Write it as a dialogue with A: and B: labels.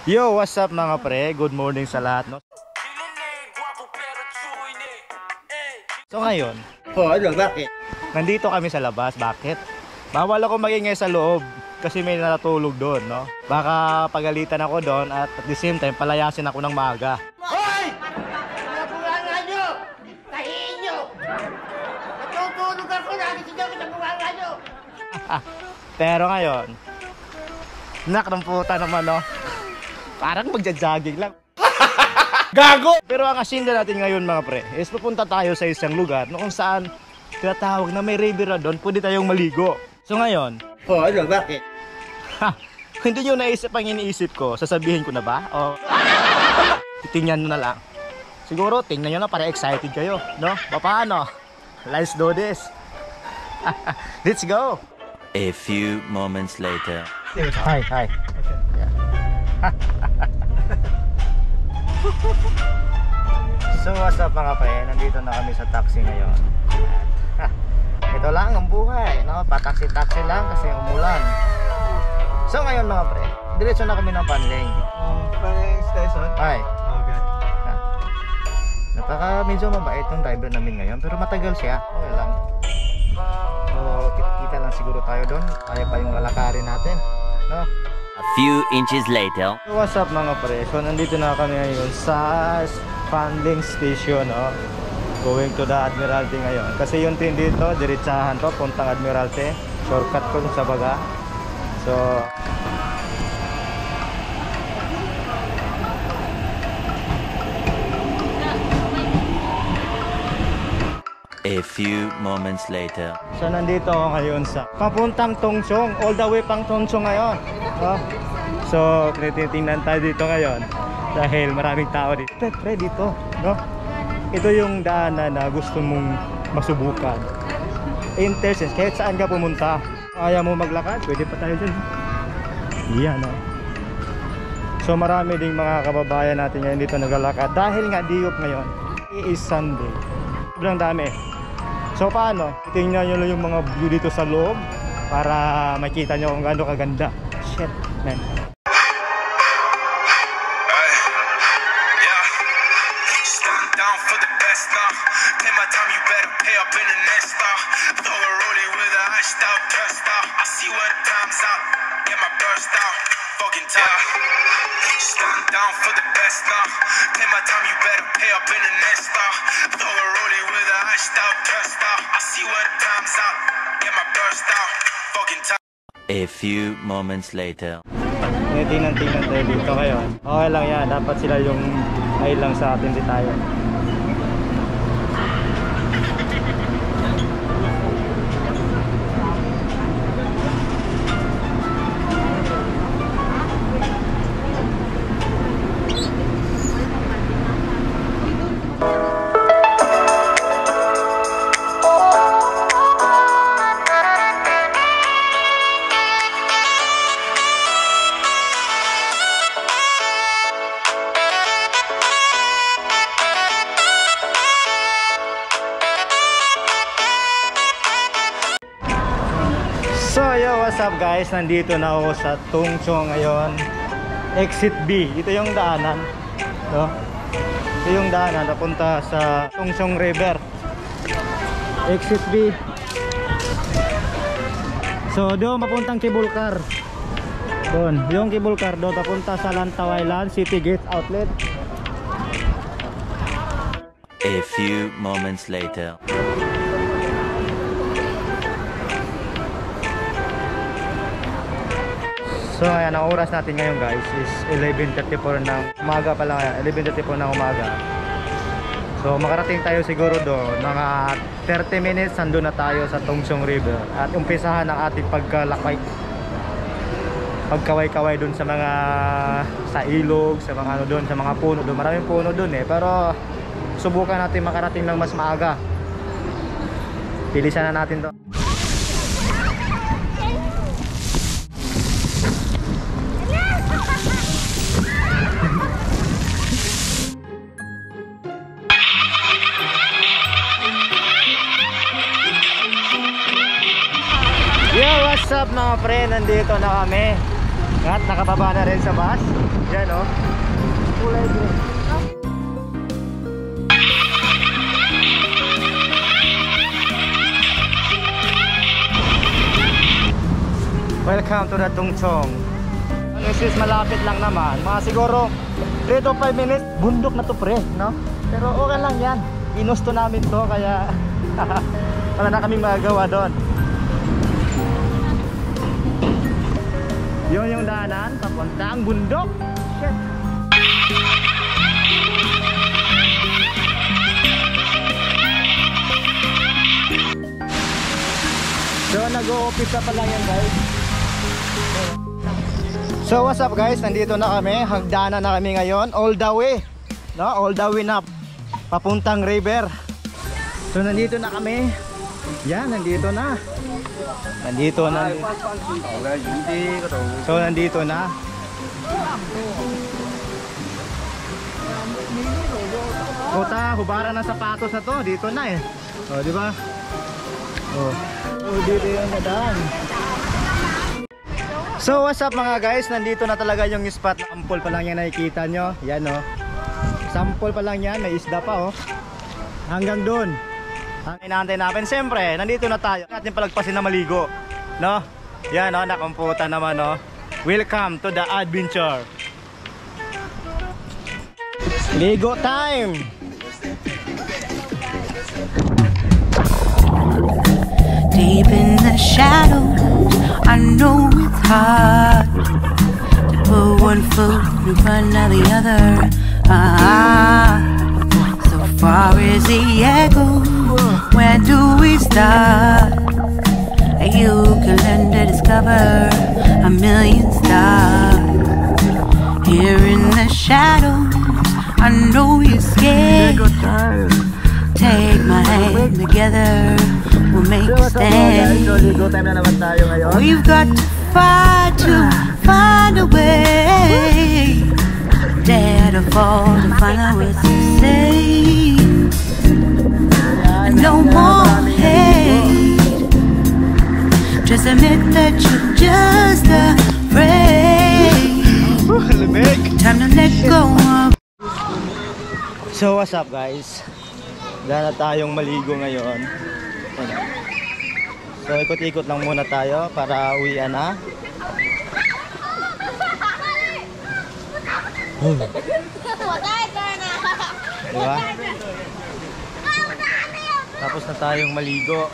A: Yo, what's up mga pre? Good morning sa lahat, no? So ngayon,
B: Bakit?
A: nandito kami sa labas. Bakit? Bawal ako magingay sa loob kasi may natutulog doon, no? Baka pagalitan ako doon at the same time palayasin ako ng maaga.
B: Hoy! Nabulangan nyo! Tahiin nyo! Natutulog ako, nakikita ko sa buwangan nyo!
A: Pero ngayon, nakramputan naman, no? Parang magja-jogging lang.
B: Gago!
A: Pero ang asinda natin ngayon mga pre is pupunta tayo sa isang lugar no, kung saan tinatawag na may river na doon, pwede tayong maligo. So ngayon,
B: Bakit?
A: hindi nyo naisip ang iniisip ko, sasabihin ko na ba? O titingnan nyo na lang. Siguro tingnan nyo na para excited kayo, no? Paano? Let's do this. Let's go.
C: A few moments later.
A: Hi. So what's up mga pre, nandito na kami sa taxi ngayon. Ito lang ang buhay, no? Pataksi-taksi lang kasi umulan. So ngayon mga pre, diretso na kami ng Panling.
B: Panling station?
A: Hi.
B: Okay.
A: Medyo mabait yung driver namin ngayon, pero matagal siya. Okay lang. So kita lang siguro tayo doon. Kaya pa yung lalakarin natin, no?
C: A few inches later.
A: So what's up mga pre, so nandito na kami ngayon sa Panling Station, no? Going to the Admiralty ngayon. Kasi yung train dito, diretsahan to, puntang Admiralty. Shortcut ko sa baga. So
C: A few moments later.
A: So nandito ako ngayon sa papuntang Tongchong, all the way pang Tongchong ngayon. So tinitingnan tayo dito ngayon dahil maraming tao dito. Pre dito, no? Ito yung daanan na gusto mong masubukan. Interest, kahit saan ka pumunta. Kaya mo maglakad, pwede pa tayo dyan. Yan, no? So marami ding mga kababayan natin ngayon dito naglalakad dahil nga diyop ngayon. It is Sunday. Sobrang dami. So paano? Tingnan nyo lang yung mga view dito sa loob para makita nyo kung gaano kaganda. Shit, man.
C: A few moments later.
A: Tingnan tayo dito ngayon. Okay lang yan, dapat sila yung ay lang sa atin, di tayo. So yo, what's up guys? Nandito na ako sa Tongchong ngayon. Exit B. Ito yung daanan, no? Ito yung daanan napunta sa Tongchong River. Exit B. So doon papuntang cable car. Doon, yung cable car doon papunta sa Lantaw Island City Gate Outlet.
C: A few moments later.
A: So ayan, ang oras natin ngayon guys is 11:34 ng umaga pa lang, 11:34 ng umaga. So makarating tayo siguro doon, mga 30 minutes nandun na tayo sa Tongchong River. At umpisahan ang ating pagkaway-kaway doon sa mga sa ilog, sa mga ano doon, sa mga puno doon. Maraming puno doon pero subukan natin makarating ng mas maaga. Pilisan na natin to. Yo, what's up mga pre? Nandito na kami At nakababa na rin sa bus. Yan oh. Kulay green. Welcome to the Tungchong. This is malapit lang naman. Mga siguro 3 to 5 minutes. Bundok na to pre, no? Pero okay lang yan. Inusto namin to kaya wala na kaming magagawa doon. Yun yung daanan papuntang bundok. Shit. So nag-o-office pa lang yan guys. So what's up guys, nandito na kami. Hagdanan na kami ngayon, all the way, no? All the way na papuntang river. So nandito na kami. Yan, nandito na. Nandito na. So nandito na. Kota, hubaran ng sapatos na to. Dito na eh. Oh, di ba? Oh. Oh, dito yung nadaan. So what's up mga guys, nandito na talaga yung spot. Sample pa lang yan nakikita nyo. Yan oh. Sample pa lang yan, may isda pa oh. Hanggang doon. Ang inaantay natin, siyempre, nandito na tayo. Natin palagpasin na maligo, no? Yan oh, nakumputan naman oh. Welcome to the adventure. Ligo time.
D: Deep in the shadows, I know it's hard to put one foot in front of the other. So far as the echo, where do we start? You can learn to discover a million stars. Here in the shadows, I know you're scared. Take my hand together, we'll make a stand. We've got to find a way. Dare to fall and find out what to say. No more hate. Just admit that you're just afraid. Time to let go of.
A: So what's up guys? Dahil na tayong maligo ngayon. So ikot-ikot lang muna tayo para uwian na. Diba? Tapos na tayong maligo.